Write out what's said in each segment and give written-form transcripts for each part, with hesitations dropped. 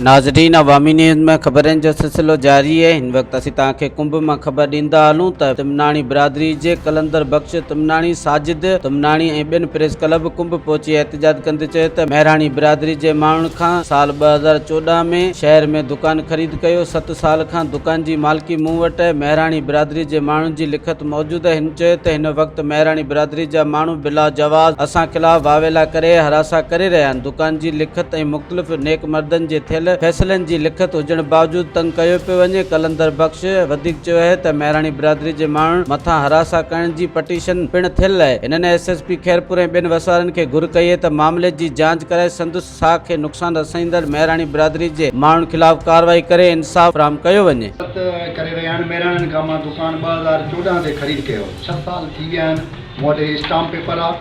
नाज़रीन, अवामी न्यूज़ में ख़बरनि जो सिलसिलो जारी है। हिन वक्त असीं तव्हांखे कुंभ में ख़बर ॾींदा हलूं त तिमनाणी बिरादरी जे कलंदर बख़्श तिमनाणी साजिद तिमनाणी ऐं ॿियनि प्रेस क्लब कुंभ पहुची एहतिजाज कंदे चयो त महिराणी बिरादरी जे माण्हुनि खां साल 2014 में शहर में दुकान ख़रीद कयो। 7 साल खां दुकान जी मालिकी मूं वटि आहे। महिराणी बिरादरी जे माण्हुनि जी लिखत मौजूदु आहे। हिन चयो त हिन वक़्तु महिराणी बिरादरी जा माण्हू बिला जवाज़ असां ख़िलाफ़ वावेला करे हरासा करे रहिया आहिनि। दुकान जी लिखत ऐं मुख़्तलिफ़ नेक मर्दनि जे थियल फैसलनि जी लिखत हुजण बावजूद तंग कयो पियो वञे। कलंदर बख़्श वधीक चयो आहे त महिराणी बिरादरी जे माण्हुनि मथां हरासा करण जी पटिशन पिणु थियल आहे। हिननि एसएसपी खैरपुर ऐं ॿियनि वसारनि खे घुर कई त मामले जी जांच कराए संदसि साख खे नुक़सान रसाईंदड़ महिराणी बिरादरी जे माण्हुनि ख़िलाफ़ कार्रवाई करे इंसाफ़ फराहम कयो वञे। करे रहिया आहिनि। महिराणियुनि खां मां दुकान 2014 ते ख़रीद कयो। 6 साल थी विया आहिनि। मूं वटि स्टाम्प पेपर आहे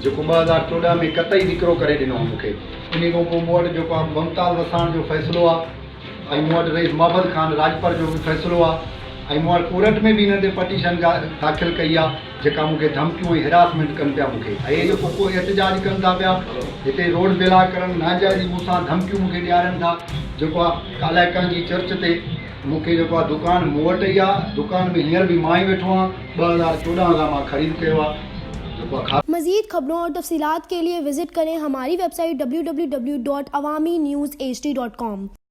जेको 2014 में कतई निकिरो करे ॾिनो मूंखे। इन खां पोइ मूं वटि जेको आहे मुमताज़ वसाइण जो फ़ैसिलो आहे ऐं मूं वटि रईस महबूब ख़ान राजपर जो बि फ़ैसिलो आहे ऐं मूं वटि कोर्ट में बि हिन ते पटिशन दाख़िल कई आहे जेका मूंखे धमकियूं ऐं हिरासमेंट कनि पिया मूंखे। ऐं इहे जेको को एहतिजाज कनि था पिया हिते रोड बेला करणु नाजाइज़ मूंसां धमकियूं मूंखे ॾियारनि था। जेको आहे कालाइकनि जी चर्च ते मूंखे जेको आहे दुकान मूं वटि ई आहे। दुकान में हींअर बि मां ई वेठो आहियां। 2014 खां मां ख़रीद कयो आहे। मज़ीद खबरों और तफसीलात के लिए विजिट करें हमारी वेबसाइट www.awamiNewsHD.com।